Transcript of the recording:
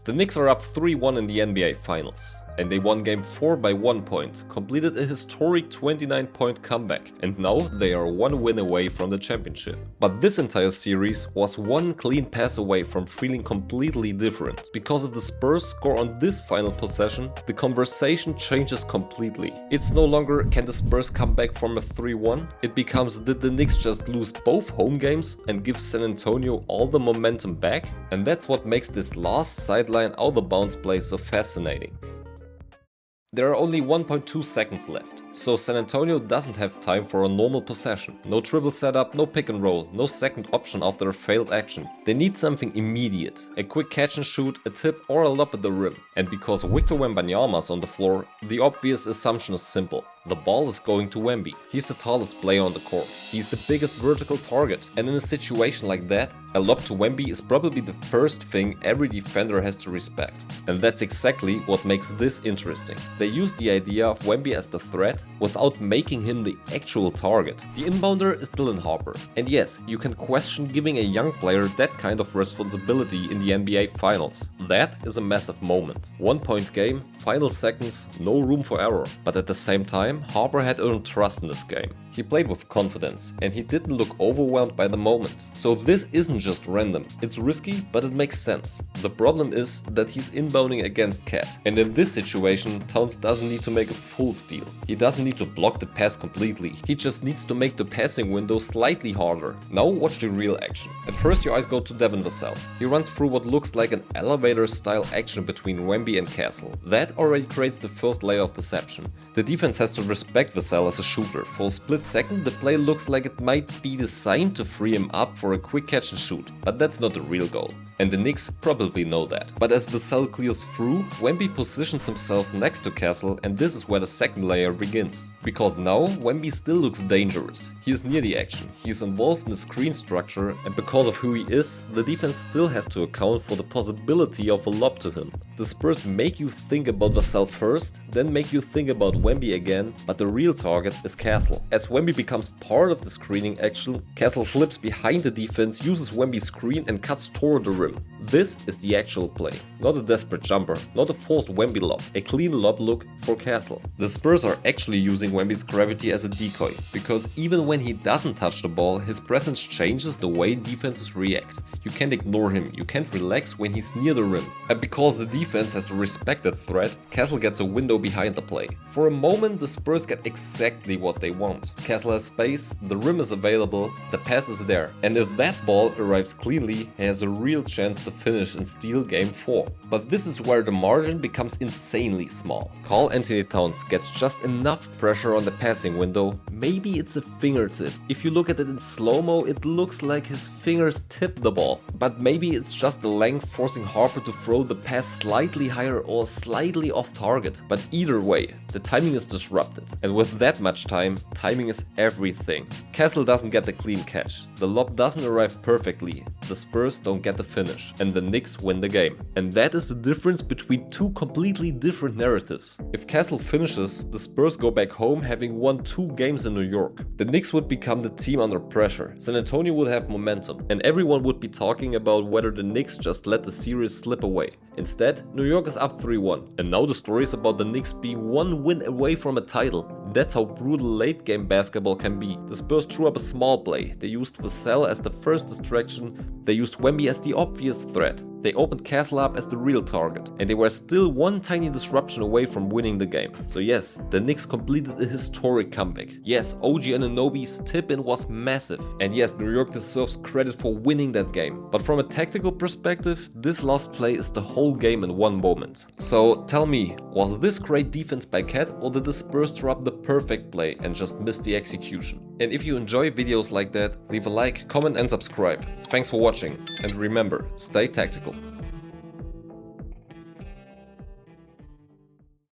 The Knicks are up 3-1 in the NBA Finals, and they won Game 4 by 1 point, completed a historic 29-point comeback, and now they are one win away from the championship. But this entire series was one clean pass away from feeling completely different. Because if the Spurs score on this final possession, the conversation changes completely. It's no longer can the Spurs come back from a 3-1, it becomes did the Knicks just lose both home games and give San Antonio all the momentum back? And that's what makes this last sideline out of bounds play so fascinating. There are only 1.2 seconds left, so San Antonio doesn't have time for a normal possession. No dribble setup, no pick and roll, no second option after a failed action. They need something immediate, a quick catch and shoot, a tip or a lob at the rim. And because Victor Wembanyama is on the floor, the obvious assumption is simple. The ball is going to Wemby. He's the tallest player on the court. He's the biggest vertical target. And in a situation like that, a lob to Wemby is probably the first thing every defender has to respect. And that's exactly what makes this interesting. They use the idea of Wemby as the threat without making him the actual target. The inbounder is Harper. And yes, you can question giving a young player that kind of responsibility in the NBA Finals. That is a massive moment. 1 point game, final seconds, no room for error. But at the same time, Harper had earned trust in this game. He played with confidence and he didn't look overwhelmed by the moment. So this isn't just random. It's risky, but it makes sense. The problem is that he's inbounding against Cat. And in this situation, Towns doesn't need to make a full steal. He doesn't need to block the pass completely. He just needs to make the passing window slightly harder. Now watch the real action. At first your eyes go to Devin Vassell. He runs through what looks like an elevator style action between Wemby and Castle. That already creates the first layer of deception. The defense has to respect Vassell as a shooter. For a split second, the play looks like it might be designed to free him up for a quick catch and shoot, but that's not the real goal. And the Knicks probably know that. But as Vassell clears through, Wemby positions himself next to Castle, and this is where the second layer begins. Because now Wemby still looks dangerous. He is near the action, he is involved in the screen structure, and because of who he is, the defense still has to account for the possibility of a lob to him. The Spurs make you think about Vassell first, then make you think about Wemby again, but the real target is Castle. As Wemby becomes part of the screening action, Castle slips behind the defense, uses Wemby's screen and cuts toward the rim. This is the actual play, not a desperate jumper, not a forced Wemby lob, a clean lob look for Castle. The Spurs are actually using Wemby's gravity as a decoy, because even when he doesn't touch the ball, his presence changes the way defenses react. You can't ignore him, you can't relax when he's near the rim. And because the defense has to respect that threat, Castle gets a window behind the play. For a moment, the Spurs get exactly what they want. Castle has space, the rim is available, the pass is there. And if that ball arrives cleanly, he has a real chance to finish and steal Game 4. But this is where the margin becomes insanely small. Karl-Anthony Towns gets just enough pressure on the passing window. Maybe it's a fingertip. If you look at it in slow-mo, it looks like his fingers tip the ball. But maybe it's just the length forcing Harper to throw the pass slightly higher or slightly off target. But either way, the timing is disrupted. And with that much time, timing is everything. Castle doesn't get the clean catch. The lob doesn't arrive perfectly. The Spurs don't get the finish. And the Knicks win the game. And that is the difference between two completely different narratives. If Castle finishes, the Spurs go back home having won 2 games in New York. The Knicks would become the team under pressure. San Antonio would have momentum. And everyone would be talking about whether the Knicks just let the series slip away. Instead, New York is up 3-1. And now the story is about the Knicks being 1 win away from a title. That's how brutal late game basketball can be. The Spurs threw up a small play. They used Vassell as the first distraction. They used Wemby as the obvious threat. They opened Castle up as the real target, and they were still one tiny disruption away from winning the game. So yes, the Knicks completed a historic comeback. Yes, OG Anunoby's tip-in was massive. And yes, New York deserves credit for winning that game. But from a tactical perspective, this last play is the whole game in one moment. So tell me, was this great defense by Cat, or did the Spurs throw up the perfect play and just miss the execution? And if you enjoy videos like that, leave a like, comment and subscribe. Thanks for watching, and remember, stay tactical.